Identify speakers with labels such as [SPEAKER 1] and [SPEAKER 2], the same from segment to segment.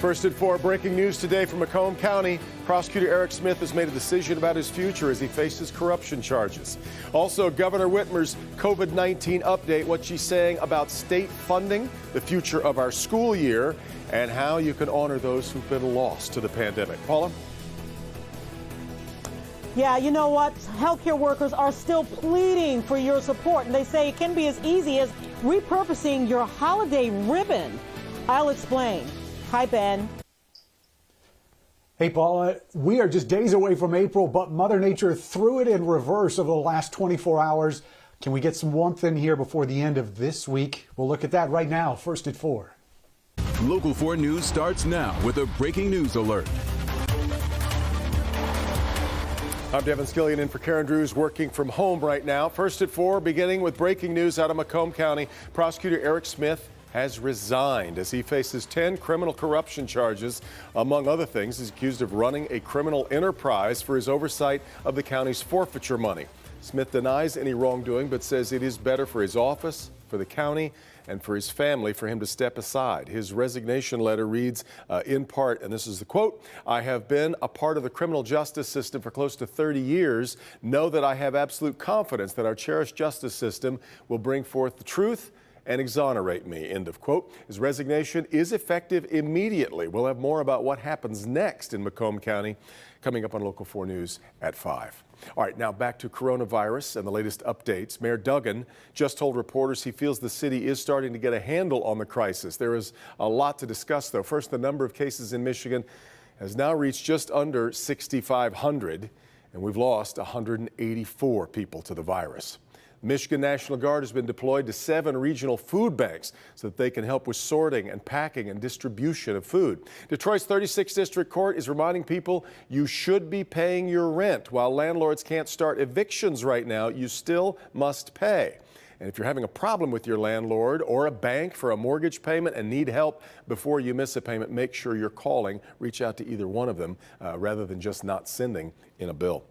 [SPEAKER 1] First at 4, breaking news today from Macomb County. Prosecutor Eric Smith has made a decision about his future as he faces corruption charges. Also, Governor Whitmer's COVID-19 update, what she's saying about state funding, the future of our school year, and how you can honor those who've been lost to the pandemic. Paula?
[SPEAKER 2] Yeah, you know what? Healthcare workers are still pleading for your support, and they say it can be as easy as repurposing your holiday ribbon. I'll explain. Hi, Ben.
[SPEAKER 3] Hey, Paula, we are just days away from April, but Mother Nature threw it in reverse over the last 24 hours. Can we get some warmth in here before the end of this week? We'll look at that right now, first at 4.
[SPEAKER 4] Local 4 News starts now with a breaking news alert.
[SPEAKER 1] I'm Devin Skillian in for Karen Drews, working from home right now. First at 4, beginning with breaking news out of Macomb County. Prosecutor Eric Smith has resigned as he faces 10 criminal corruption charges. Among other things, he's accused of running a criminal enterprise for his oversight of the county's forfeiture money. Smith denies any wrongdoing, but says it is better for his office, for the county, and for his family for him to step aside. His resignation letter reads in part, and this is the quote, "I have been a part of the criminal justice system for close to 30 years. Know that I have absolute confidence that our cherished justice system will bring forth the truth and exonerate me," end of quote. His resignation is effective immediately. We'll have more about what happens next in Macomb County coming up on Local 4 News at 5. All right, now back to coronavirus and the latest updates. Mayor Duggan just told reporters he feels the city is starting to get a handle on the crisis. There is a lot to discuss, though. First, the number of cases in Michigan has now reached just under 6,500, and we've lost 184 people to the virus. Michigan National Guard has been deployed to 7 regional food banks so that they can help with sorting and packing and distribution of food. Detroit's 36th District Court is reminding people you should be paying your rent. While landlords can't start evictions right now, you still must pay. And if you're having a problem with your landlord or a bank for a mortgage payment and need help before you miss a payment, make sure you're calling. Reach out to either one of them rather than just not sending in a bill.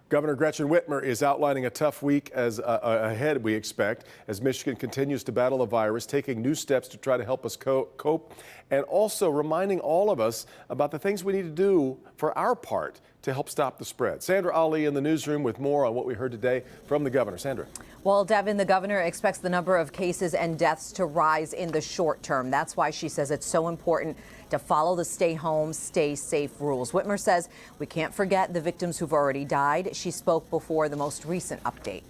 [SPEAKER 1] Governor Gretchen Whitmer is outlining a tough week ahead, we expect, as Michigan continues to battle the virus, taking new steps to try to help us cope, and also reminding all of us about the things we need to do for our part to help stop the spread. Sandra Ali in the newsroom with more on what we heard today from the governor. Sandra.
[SPEAKER 5] Well, Devin, the governor expects the number of cases and deaths to rise in the short term. That's why she says it's so important to follow the stay home, stay safe rules. Whitmer says we can't forget the victims who've already died. She spoke before the most recent update.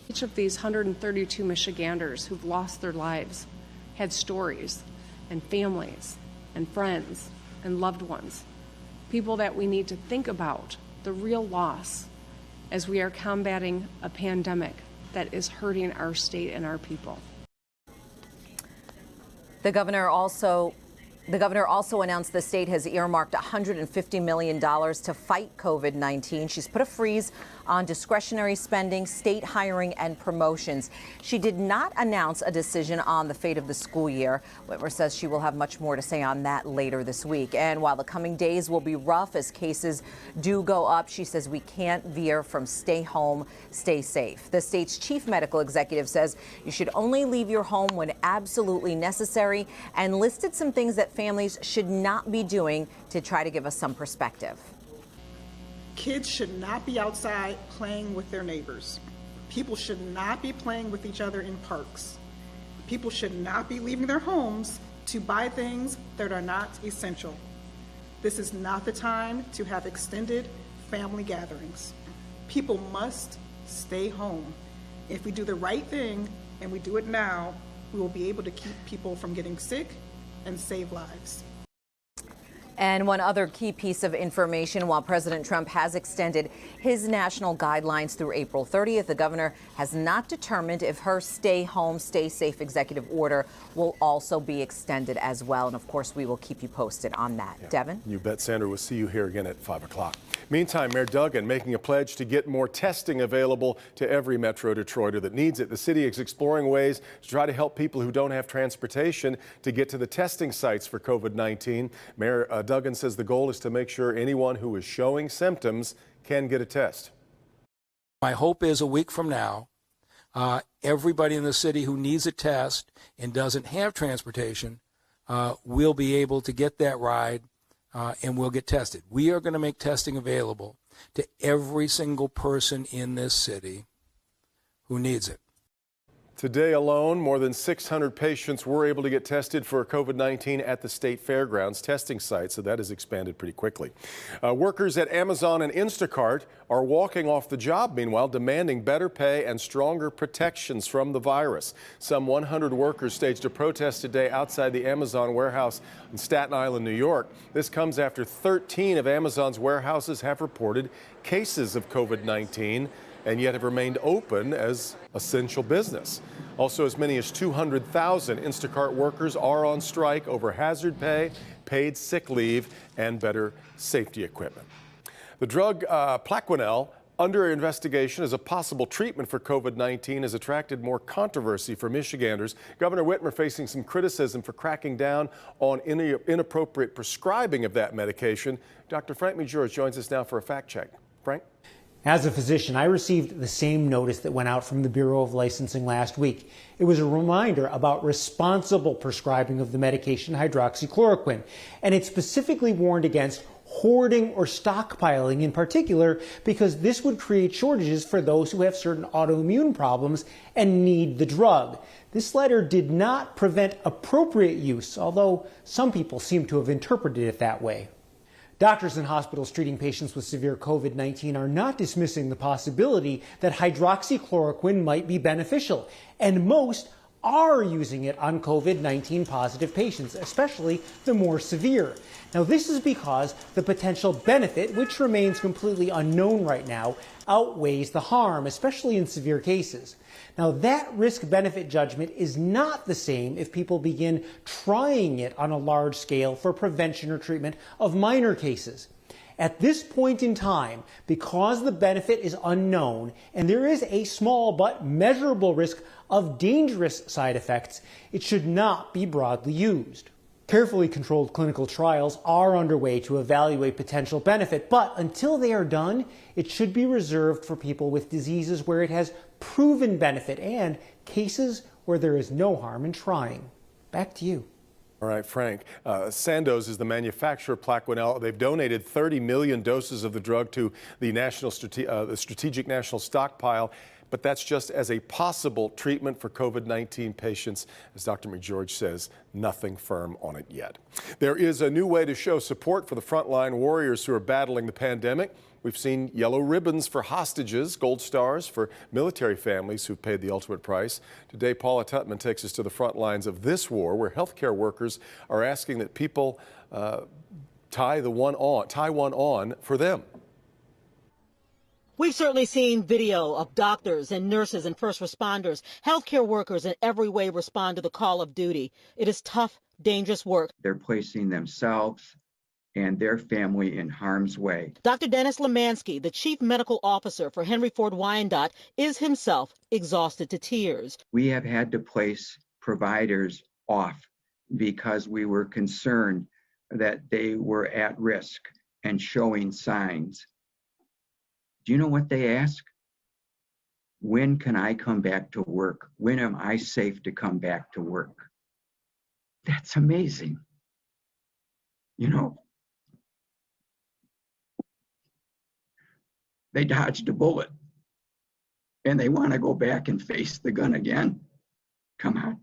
[SPEAKER 6] Each of these 132 Michiganders who've lost their lives had stories and families and friends and loved ones, people that we need to think about the real loss as we are combating a pandemic that is hurting our state and our people.
[SPEAKER 5] The governor also announced the state has earmarked $150 million to fight COVID-19. She's put a freeze on discretionary spending, state hiring, and promotions. She did not announce a decision on the fate of the school year. Whitmer says she will have much more to say on that later this week. And while the coming days will be rough as cases do go up, she says we can't veer from stay home, stay safe. The state's chief medical executive says you should only leave your home when absolutely necessary, and listed some things that families should not be doing to try to give us some perspective.
[SPEAKER 7] Kids should not be outside playing with their neighbors. People should not be playing with each other in parks. People should not be leaving their homes to buy things that are not essential. This is not the time to have extended family gatherings. People must stay home. If we do the right thing and we do it now, we will be able to keep people from getting sick and save lives.
[SPEAKER 5] And one other key piece of information, while President Trump has extended his national guidelines through April 30th, the governor has not determined if her stay home, stay safe executive order will also be extended as well. And of course, we will keep you posted on that. Yeah. Devin?
[SPEAKER 1] You bet, Sandra. We'll see you here again at 5 o'clock. Meantime, Mayor Duggan making a pledge to get more testing available to every Metro Detroiter that needs it. The city is exploring ways to try to help people who don't have transportation to get to the testing sites for COVID-19. Mayor Duggan says the goal is to make sure anyone who is showing symptoms can get a test.
[SPEAKER 8] My hope is a week from now, everybody in the city who needs a test and doesn't have transportation we'll be able to get that ride and we'll get tested. We are going to make testing available to every single person in this city who needs it.
[SPEAKER 1] Today alone, more than 600 patients were able to get tested for COVID-19 at the state fairgrounds testing site, so that has expanded pretty quickly. Workers at Amazon and Instacart are walking off the job, meanwhile, demanding better pay and stronger protections from the virus. Some 100 workers staged a protest today outside the Amazon warehouse in Staten Island, New York. This comes after 13 of Amazon's warehouses have reported cases of COVID-19. And yet have remained open as essential business. Also, as many as 200,000 Instacart workers are on strike over hazard pay, paid sick leave, and better safety equipment. The drug Plaquenil, under investigation as a possible treatment for COVID-19, has attracted more controversy from Michiganders. Governor Whitmer facing some criticism for cracking down on inappropriate prescribing of that medication. Dr. Frank McGeorge joins us now for a fact check. Frank?
[SPEAKER 9] As a physician, I received the same notice that went out from the Bureau of Licensing last week. It was a reminder about responsible prescribing of the medication hydroxychloroquine, and it specifically warned against hoarding or stockpiling in particular because this would create shortages for those who have certain autoimmune problems and need the drug. This letter did not prevent appropriate use, although some people seem to have interpreted it that way. Doctors in hospitals treating patients with severe COVID-19 are not dismissing the possibility that hydroxychloroquine might be beneficial, and most are using it on COVID-19 positive patients, especially the more severe. Now, this is because the potential benefit, which remains completely unknown right now, outweighs the harm, especially in severe cases. Now, that risk-benefit judgment is not the same if people begin trying it on a large scale for prevention or treatment of minor cases. At this point in time, because the benefit is unknown and there is a small but measurable risk of dangerous side effects, it should not be broadly used. Carefully controlled clinical trials are underway to evaluate potential benefit, but until they are done, it should be reserved for people with diseases where it has proven benefit and cases where there is no harm in trying. Back to you.
[SPEAKER 1] All right, Frank. Sandoz is the manufacturer of Plaquenil. They've donated 30 million doses of the drug to the Strategic National Stockpile, but that's just as a possible treatment for COVID-19 patients. As Dr. McGeorge says, nothing firm on it yet. There is a new way to show support for the frontline warriors who are battling the pandemic. We've seen yellow ribbons for hostages, gold stars for military families who've paid the ultimate price. Today, Paula Tutman takes us to the front lines of this war, where healthcare workers are asking that people tie one on for them.
[SPEAKER 2] We've certainly seen video of doctors and nurses and first responders, healthcare workers in every way respond to the call of duty. It is tough, dangerous work.
[SPEAKER 10] They're placing themselves and their family in harm's way.
[SPEAKER 2] Dr. Dennis Lemansky, the chief medical officer for Henry Ford Wyandotte, is himself exhausted to tears.
[SPEAKER 10] We have had to place providers off because we were concerned that they were at risk and showing signs. Do you know what they ask? When can I come back to work? When am I safe to come back to work? That's amazing. You know, they dodged a bullet and they want to go back and face the gun again. Come on.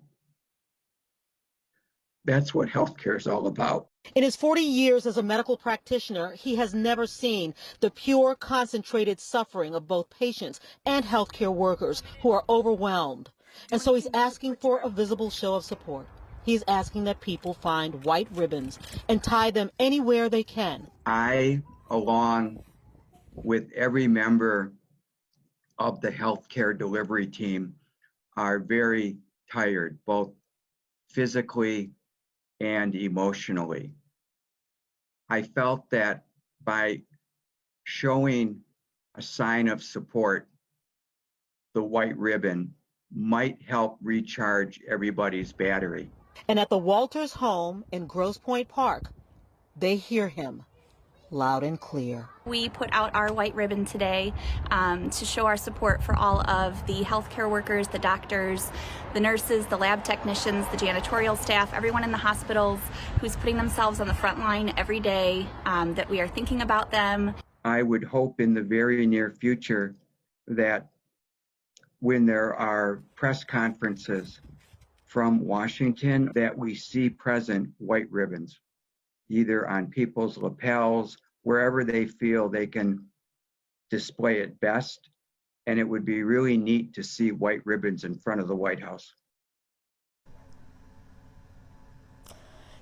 [SPEAKER 10] That's what healthcare is all about.
[SPEAKER 2] In his 40 years as a medical practitioner, he has never seen the pure, concentrated suffering of both patients and healthcare workers who are overwhelmed. And so he's asking for a visible show of support. He's asking that people find white ribbons and tie them anywhere they can.
[SPEAKER 10] I, along with every member of the healthcare delivery team, are very tired, both physically and emotionally. I felt that by showing a sign of support, the white ribbon might help recharge everybody's battery.
[SPEAKER 2] And at the Walters home in Grosse Pointe Park, they hear him loud and clear.
[SPEAKER 11] We put out our white ribbon today to show our support for all of the healthcare workers, the doctors, the nurses, the lab technicians, the janitorial staff, everyone in the hospitals who's putting themselves on the front line every day, that we are thinking about them.
[SPEAKER 10] I would hope in the very near future that when there are press conferences from Washington, that we see present white ribbons, either on people's lapels, wherever they feel they can display it best. And it would be really neat to see white ribbons in front of the White House.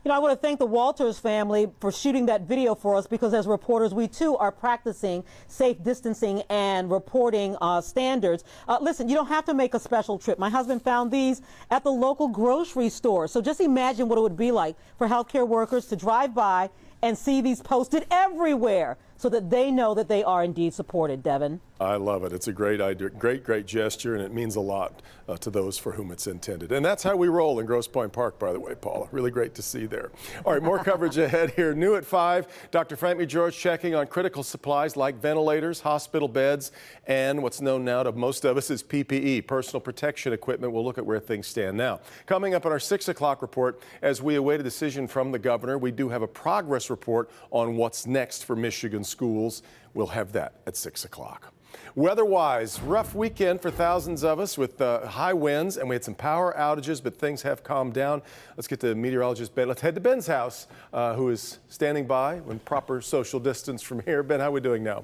[SPEAKER 2] You know, I want to thank the Walters family for shooting that video for us, because as reporters, we too are practicing safe distancing and reporting standards. Listen, you don't have to make a special trip. My husband found these at the local grocery store. So just imagine what it would be like for healthcare workers to drive by and see these posted everywhere so that they know that they are indeed supported. Devin.
[SPEAKER 1] I love it. It's a great idea, great gesture, and it means a lot to those for whom it's intended. And that's how we roll in Grosse Pointe Park, by the way, Paula. Really great to see there. All right, more coverage ahead here. New at 5, Dr. Frank McGeorge checking on critical supplies like ventilators, hospital beds, and what's known now to most of us as PPE, personal protection equipment. We'll look at where things stand now. Coming up in our 6 o'clock report, as we await a decision from the governor, we do have a progress report on what's next for Michigan schools. We'll have that at 6 o'clock. Weather-wise, rough weekend for thousands of us with high winds, and we had some power outages, but things have calmed down. Let's get to meteorologist Ben. Let's head to Ben's house, who is standing by in proper social distance from here. Ben, how are we doing now?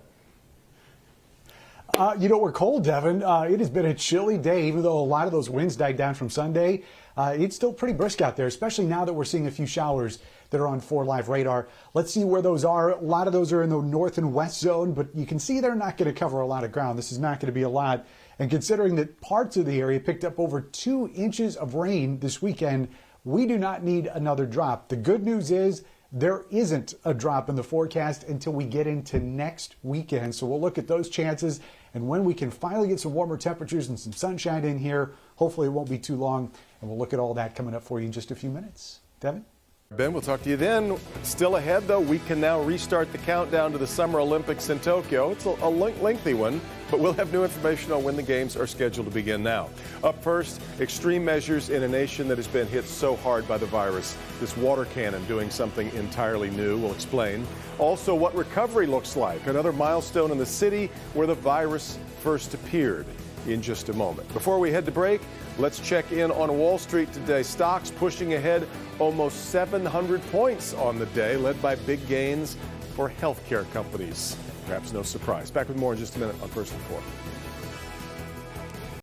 [SPEAKER 3] You know, we're cold, Devin. It has been a chilly day, even though a lot of those winds died down from Sunday. It's still pretty brisk out there, especially now that we're seeing a few showers that are on 4 Live radar. Let's see where those are. A lot of those are in the north and west zone, but you can see they're not going to cover a lot of ground. This is not going to be a lot. And considering that parts of the area picked up over 2 inches of rain this weekend, we do not need another drop. The good news is there isn't a drop in the forecast until we get into next weekend. So we'll look at those chances. And when we can finally get some warmer temperatures and some sunshine in here, hopefully it won't be too long. And we'll look at all that coming up for you in just a few minutes. Devin?
[SPEAKER 1] Ben, we'll talk to you then. Still ahead, though, we can now restart the countdown to the Summer Olympics in Tokyo. It's a lengthy one, but we'll have new information on when the games are scheduled to begin now. Up first, extreme measures in a nation that has been hit so hard by the virus. This water cannon doing something entirely new. We'll explain. Also, what recovery looks like. Another milestone in the city where the virus first appeared. In just a moment. Before we head to break, let's check in on Wall Street today. Stocks pushing ahead almost 700 points on the day, led by big gains for healthcare companies. Perhaps no surprise. Back with more in just a minute on First and 4.